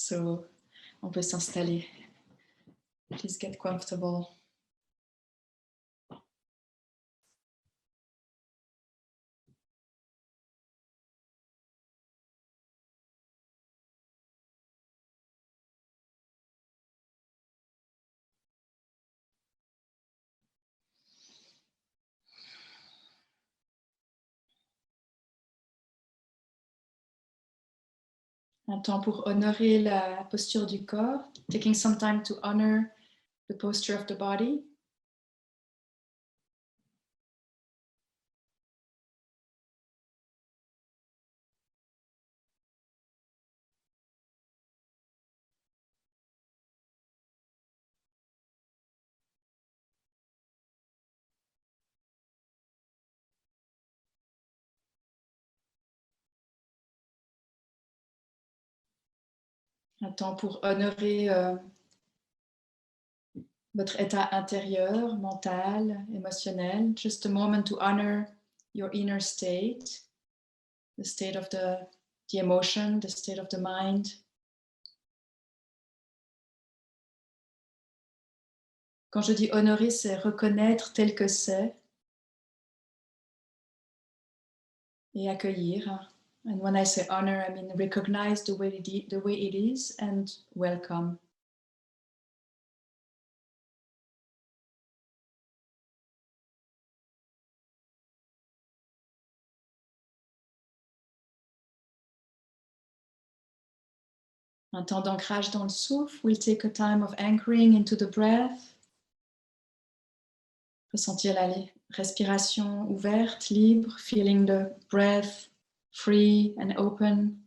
So, on peut s'installer. Please get comfortable. Un temps pour honorer la posture du corps, taking some time to honor the posture of the body. Un temps pour honorer votre état intérieur, mental, émotionnel. Just a moment to honor your inner state, the state of the emotion, the state of the mind. Quand je dis honorer, c'est reconnaître tel que c'est et accueillir. And when I say honor, I mean recognize the way it is and welcome. Un temps d'ancrage dans le souffle. We'll take a time of anchoring into the breath. Ressentir la respiration ouverte, libre, feeling the breath free and open.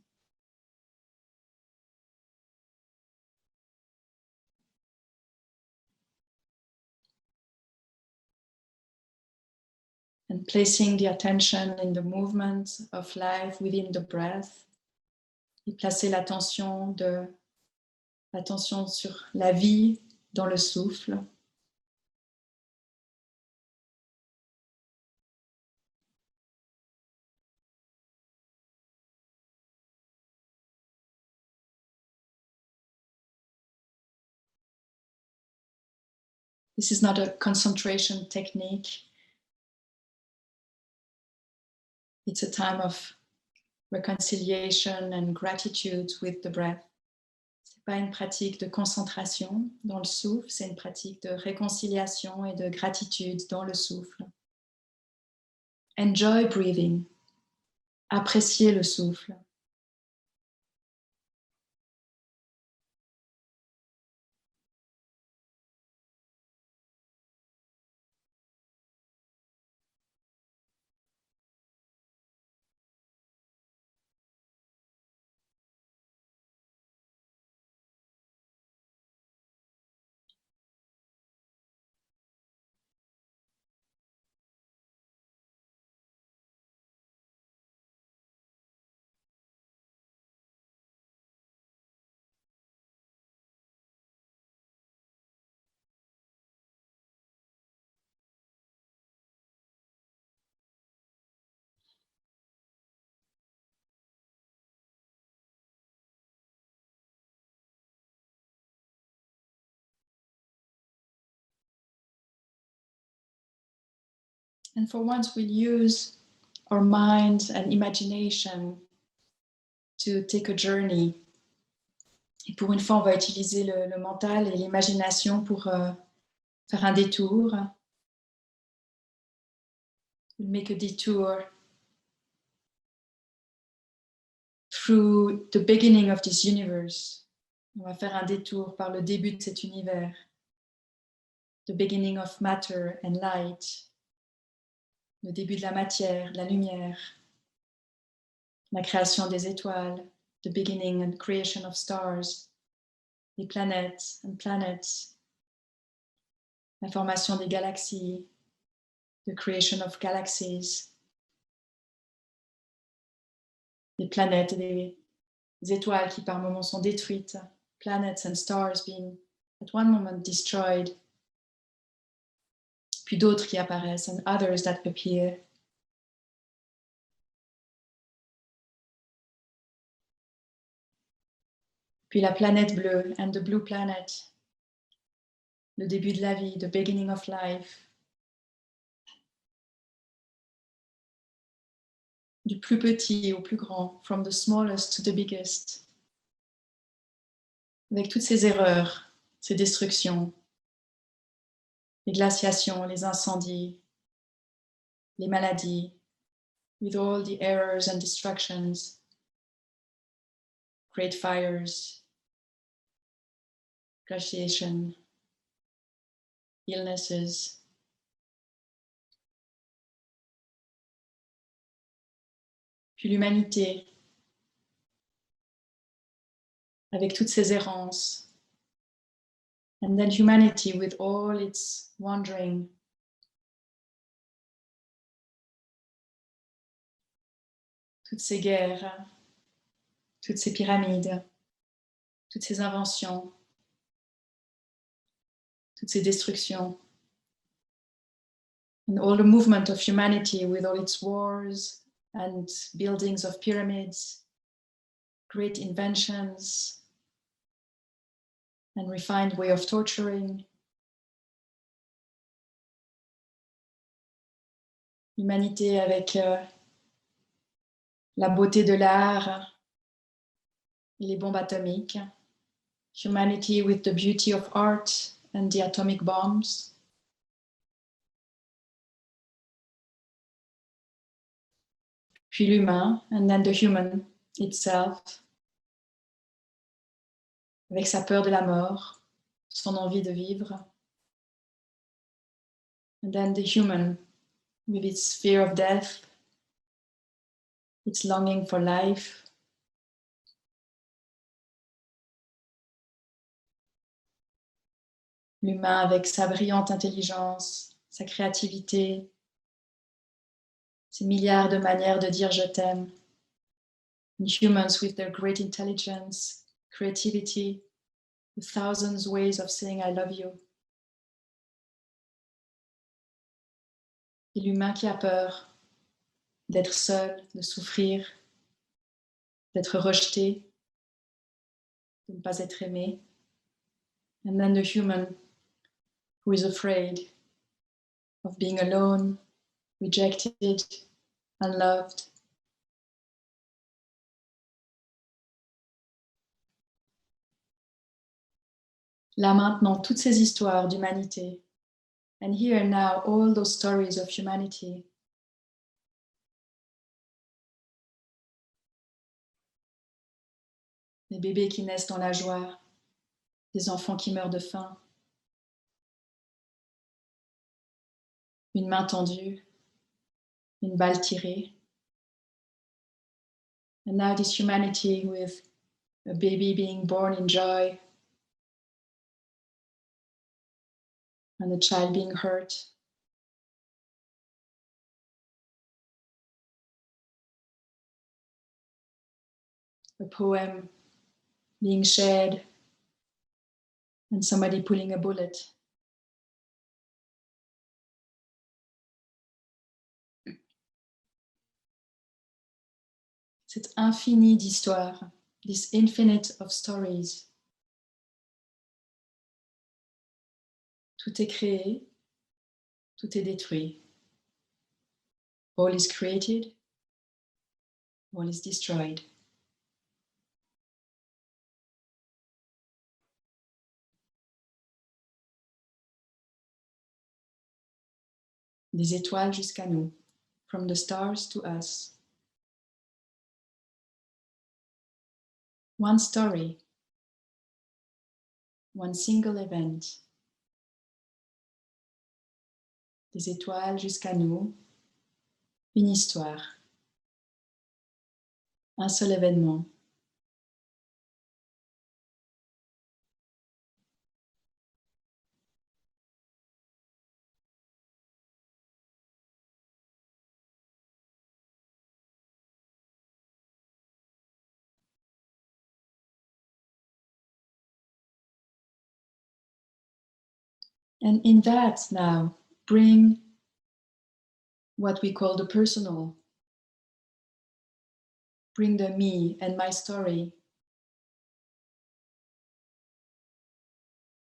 And placing the attention in the movement of life within the breath. Et placer l'attention sur la vie dans le souffle. This is not a concentration technique. It's a time of reconciliation and gratitude with the breath. C'est pas une pratique de concentration dans le souffle, c'est une pratique de réconciliation et de gratitude dans le souffle. Enjoy breathing. Appréciez le souffle. And for once, we'll use our mind and imagination to take a journey. Et pour une fois, on va utiliser le mental et l'imagination pour faire un détour. We'll make a detour through the beginning of this universe. On va faire un détour par le début de cet univers. The beginning of matter and light. Le début de la matière, de la lumière. La création des étoiles. The beginning and creation of stars. Les planètes and planets. La formation des galaxies. The creation of galaxies. Les planètes et les étoiles qui par moments sont détruites. Planets and stars being at one moment destroyed. Puis d'autres qui apparaissent, and others that appear. Puis la planète bleue, and the blue planet, le début de la vie, the beginning of life. Du plus petit au plus grand, from the smallest to the biggest. Avec toutes ces erreurs, ces destructions, les glaciations, les incendies, les maladies, with all the errors and destructions, great fires, glaciation, illnesses. Puis l'humanité, avec toutes ses errances. And then humanity with all its wandering. Toutes ces guerres, toutes ces pyramides, toutes ces inventions, toutes ces destructions. And all the movement of humanity with all its wars and buildings of pyramids, great inventions, and refined way of torturing. L'humanité avec la beauté de l'art et les bombes atomiques. Humanity with the beauty of art and the atomic bombs. Puis l'humain, and then the human itself, avec sa peur de la mort, son envie de vivre. And then the human, with its fear of death, its longing for life. L'humain avec sa brillante intelligence, sa créativité, ses milliards de manières de dire je t'aime. And humans with their great intelligence, creativity, the thousands ways of saying I love you. Et l'humain qui a peur d'être seul, de souffrir, d'être rejeté, de ne pas être aimé. And then the human who is afraid of being alone, rejected, unloved. Là maintenant, toutes ces histoires d'humanité. And here and now, all those stories of humanity. Des bébés qui naissent dans la joie, des enfants qui meurent de faim, une main tendue, une balle tirée. And now this humanity with a baby being born in joy and a child being hurt. A poem being shared and somebody pulling a bullet. Cette infinie d'histoires, this infinite of stories. Tout est créé, tout est détruit. All is created, all is destroyed. Des étoiles jusqu'à nous, from the stars to us. One story, one single event. Des étoiles jusqu'à nous, une histoire. Un seul événement. And in that now, bring what we call the personal. Bring the me and my story.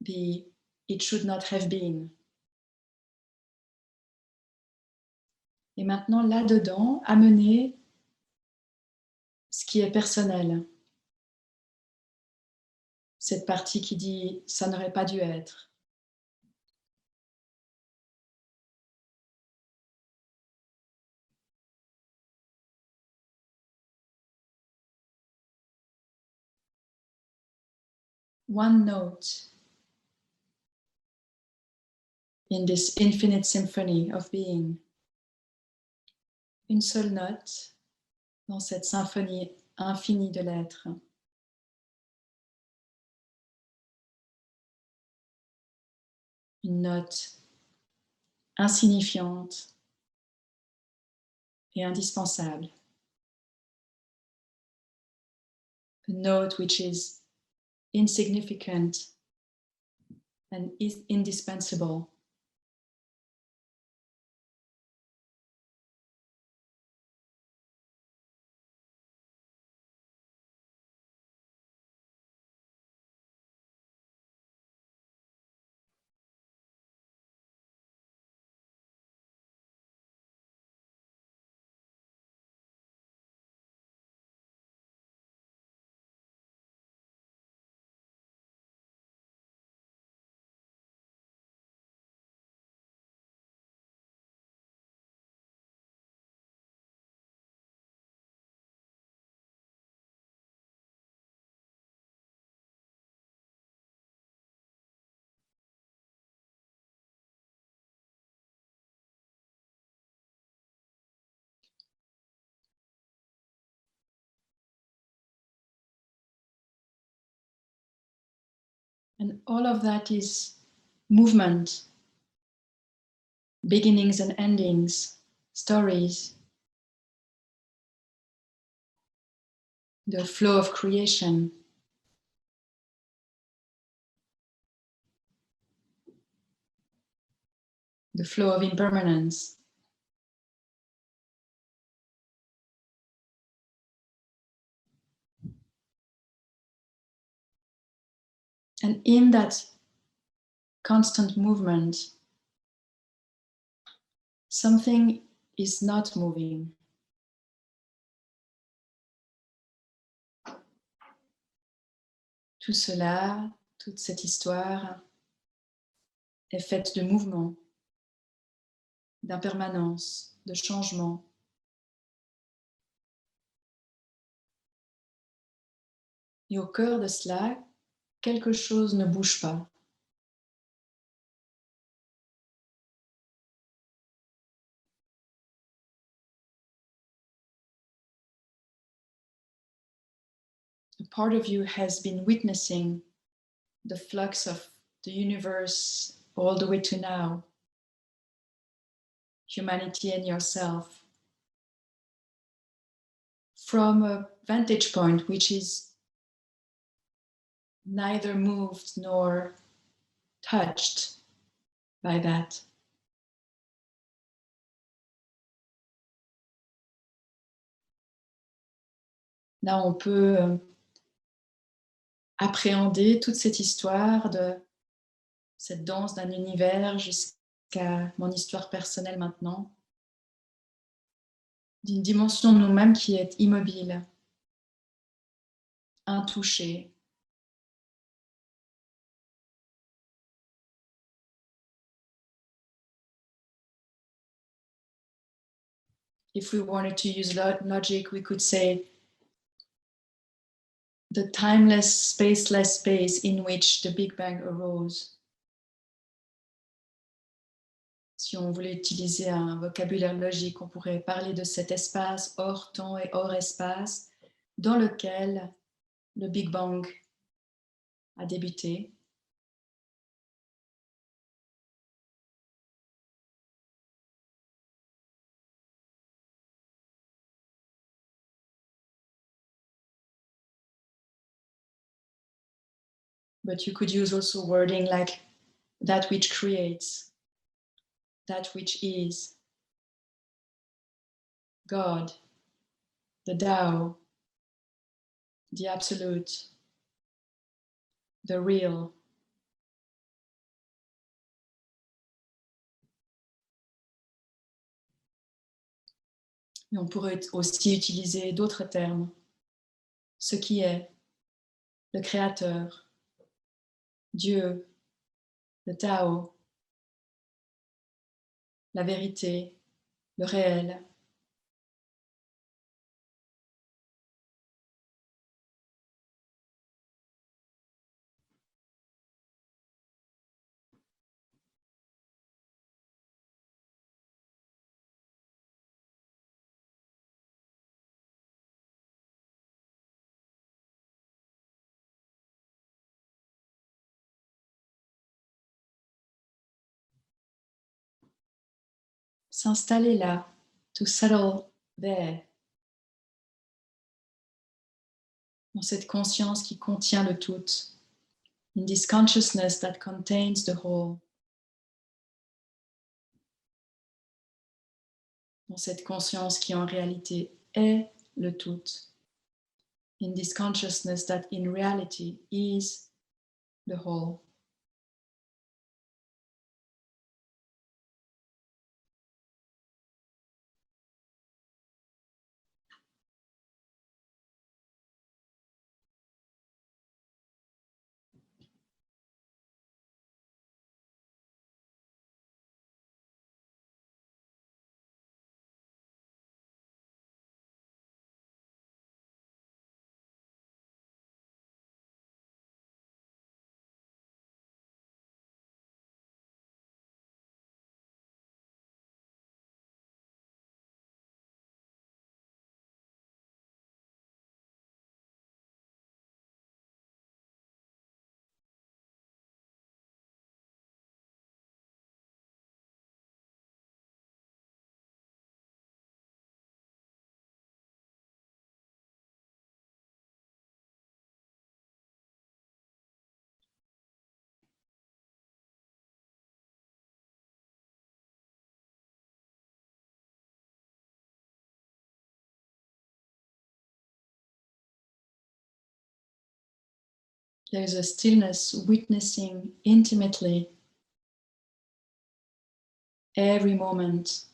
the it should not have been. Et maintenant, là-dedans, amener ce qui est personnel. Cette partie qui dit « ça n'aurait pas dû être ». One note in this infinite symphony of being. Une seule note dans cette symphonie infinie de l'être. Une note insignifiante et indispensable. A note which is insignificant and is indispensable. And all of that is movement, beginnings and endings, stories, the flow of creation. The flow of impermanence. And in that constant movement, something is not moving. Tout cela, toute cette histoire est faite de mouvement, d'impermanence, de changement. Et au cœur de cela, quelque chose ne bouge pas. A part of you has been witnessing the flux of the universe all the way to now. Humanity and yourself. From a vantage point which is neither moved nor touched by that. Là, on peut appréhender toute cette histoire de cette danse d'un univers jusqu'à mon histoire personnelle maintenant, d'une dimension de nous-mêmes qui est immobile, intouchée. If we wanted to use logic, we could say the timeless, spaceless space in which the Big Bang arose. Si on voulait utiliser un vocabulaire logique, on pourrait parler de cet espace hors temps et hors espace dans lequel le Big Bang a débuté. But you could use also wording like that which creates, that which is, God, the Tao, the Absolute, the Real. Mais on pourrait aussi utiliser d'autres termes. Ce qui est, le Créateur, Dieu, le Tao, la vérité, le réel. S'installer là, to settle there, dans cette conscience qui contient le tout, in this consciousness that contains the whole, dans cette conscience qui en réalité est le tout, in this consciousness that in reality is the whole. There is a stillness witnessing intimately every moment.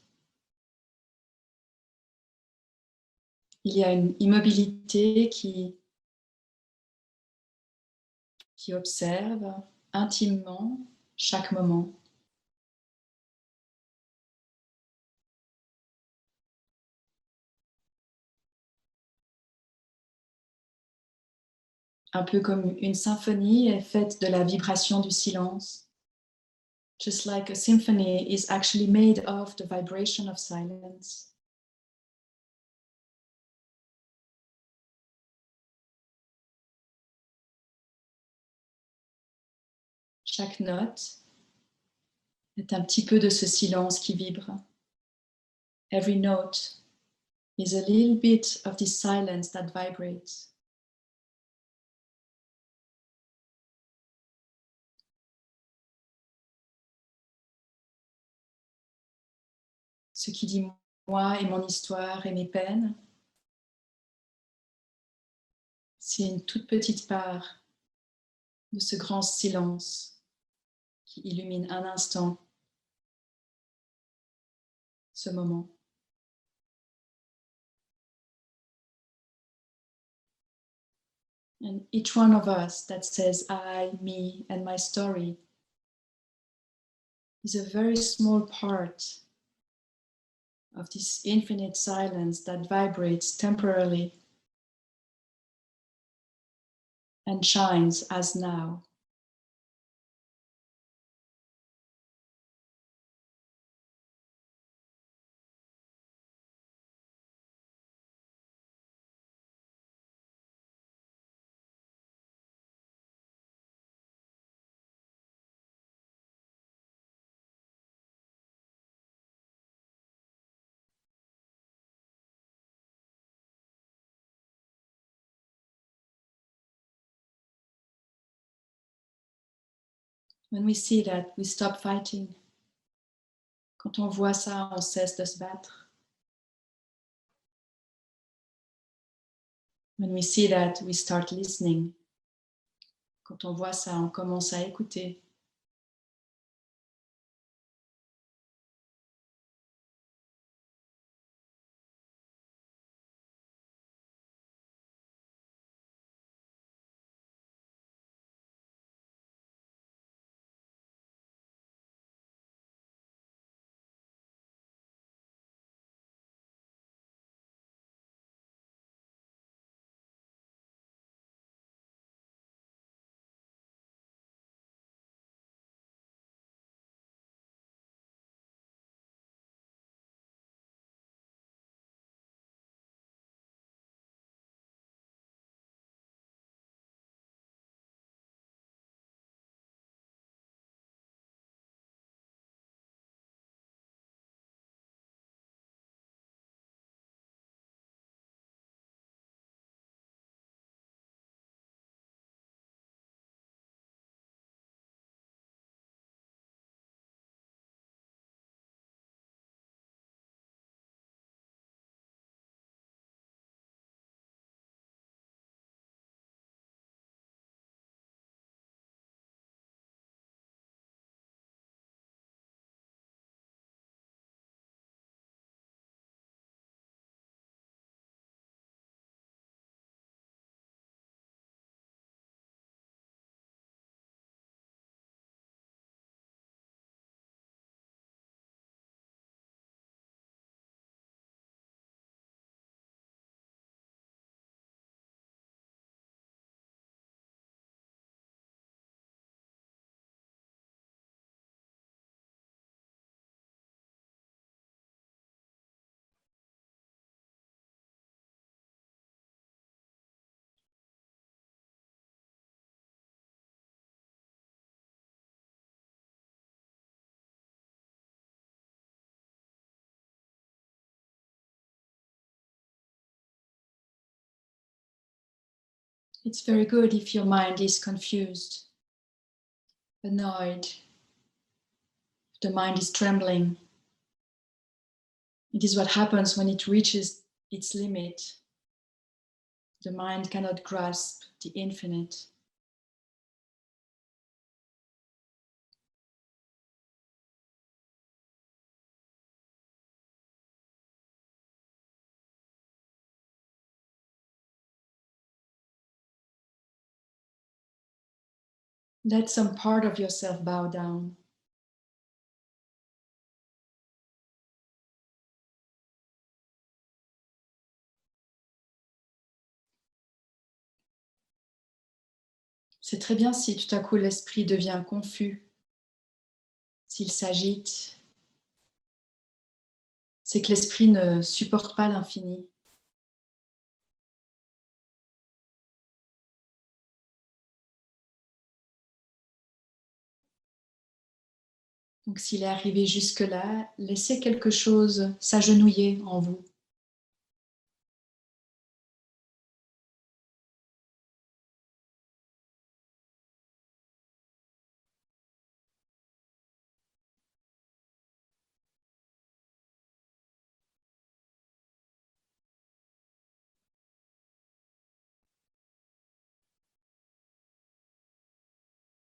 Il y a une immobilité qui observe intimement chaque moment. Un peu comme une symphonie est faite de la vibration du silence. Just like a symphony is actually made of the vibration of silence. Chaque note est un petit peu de ce silence qui vibre. Every note is a little bit of this silence that vibrates. Ce qui dit moi et mon histoire et mes peines, c'est une toute petite part de ce grand silence qui illumine un instant ce moment. And each one of us that says I, me, and my story is a very small part of this infinite silence that vibrates temporarily and shines as now. When we see that, we stop fighting. Quand on voit ça, on cesse de se battre. When we see that, we start listening. Quand on voit ça, on commence à écouter. It's very good if your mind is confused, annoyed, if the mind is trembling. It is what happens when it reaches its limit. The mind cannot grasp the infinite. Let some part of yourself bow down. C'est très bien si tout à coup l'esprit devient confus, s'il s'agite. C'est que l'esprit ne supporte pas l'infini. Donc s'il est arrivé jusque-là, laissez quelque chose s'agenouiller en vous.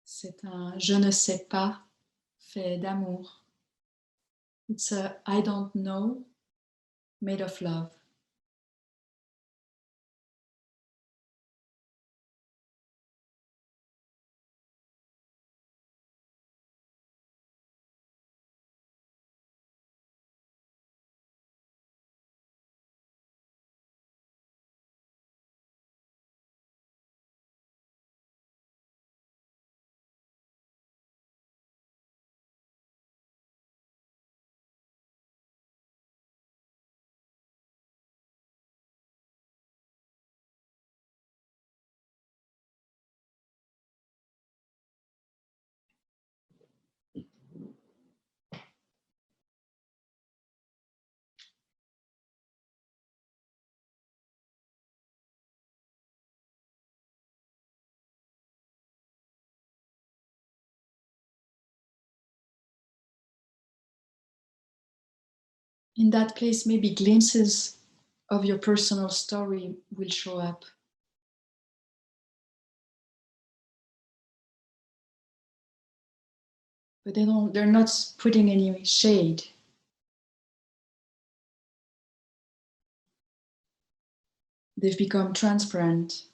C'est un je ne sais pas fait d'amour. It's a I don't know made of love. In that place, maybe glimpses of your personal story will show up. But they're not putting any shade. They've become transparent.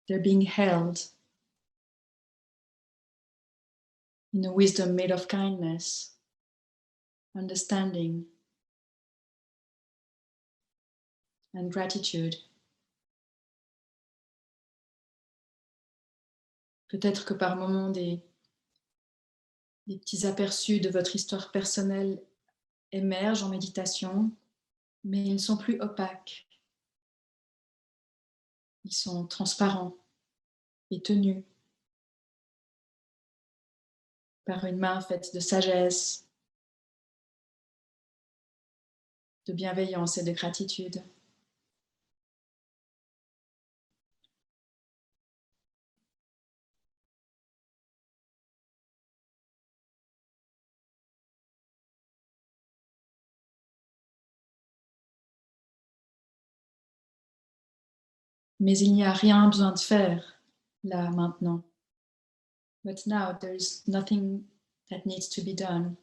They're being held in a wisdom made of kindness, understanding, and gratitude. Peut-être que par moments, des petits aperçus de votre histoire personnelle émergent en méditation, mais ils ne sont plus opaques. Ils sont transparents et tenus par une main faite de sagesse, de bienveillance et de gratitude. Mais il n'y a rien besoin de faire là maintenant. But now there is nothing that needs to be done.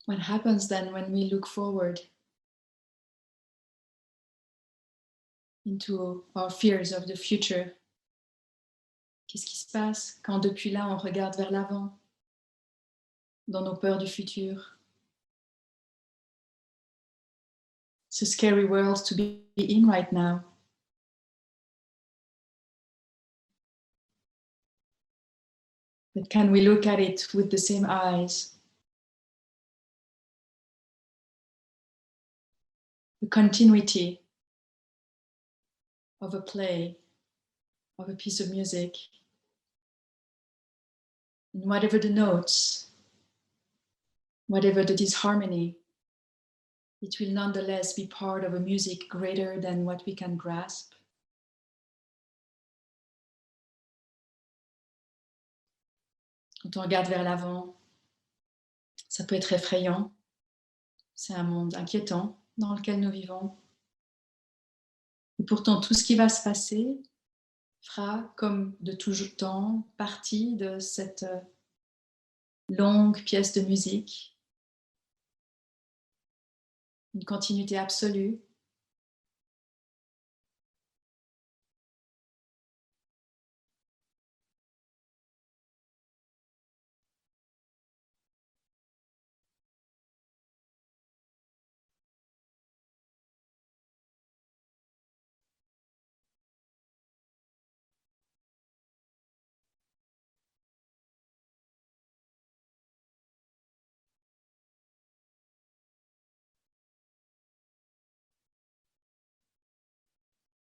What happens then when we look forward into our fears of the future? Qu'est-ce qui se passe quand depuis là on regarde vers l'avant, dans nos peurs du futur? It's a scary world to be in right now. But can we look at it with the same eyes? The continuity of a play, of a piece of music, and whatever the notes, whatever the disharmony, it will nonetheless be part of a music greater than what we can grasp. Quand on regarde vers l'avant, ça peut être effrayant. C'est un monde inquiétant dans lequel nous vivons. Et pourtant, tout ce qui va se passer fera, comme de tout temps, partie de cette longue pièce de musique. Une continuité absolue.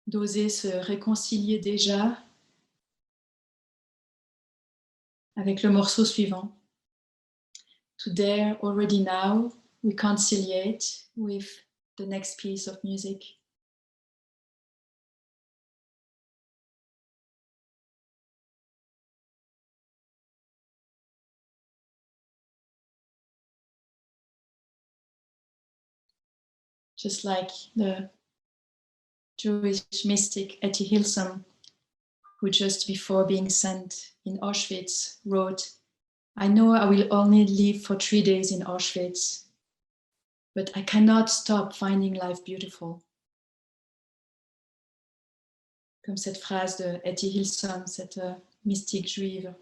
D'oser se réconcilier déjà avec le morceau suivant. To dare already now reconciliate with the next piece of music. Just like the Jewish mystic Etty Hillesum, who just before being sent in Auschwitz wrote, I know I will only live for 3 days in Auschwitz, but I cannot stop finding life beautiful. Comme cette phrase de Etty Hillesum, cette mystique juive,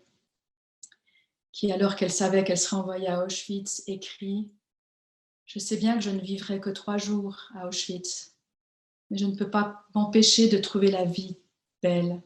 qui alors qu'elle savait qu'elle serait envoyée à Auschwitz, écrit « Je sais bien que je ne vivrai que 3 jours à Auschwitz, mais je ne peux pas m'empêcher de trouver la vie belle. »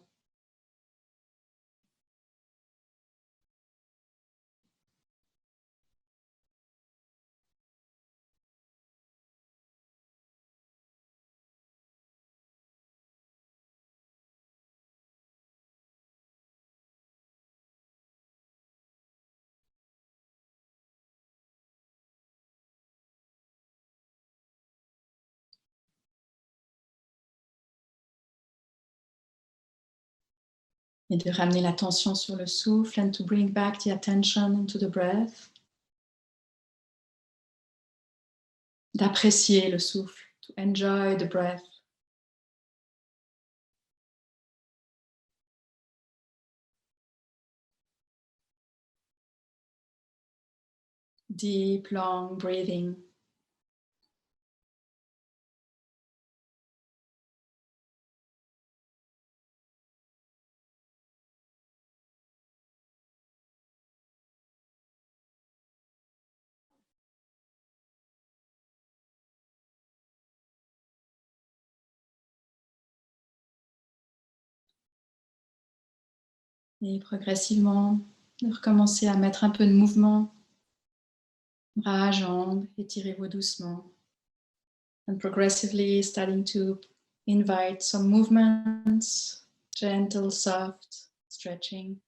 Et de ramener l'attention sur le souffle and to bring back the attention into the breath. D'apprécier le souffle, to enjoy the breath. Deep, long breathing. Et progressivement, de recommencer à mettre un peu de mouvement. Bras, jambes, étirez-vous doucement. And progressively starting to invite some movements, gentle, soft stretching.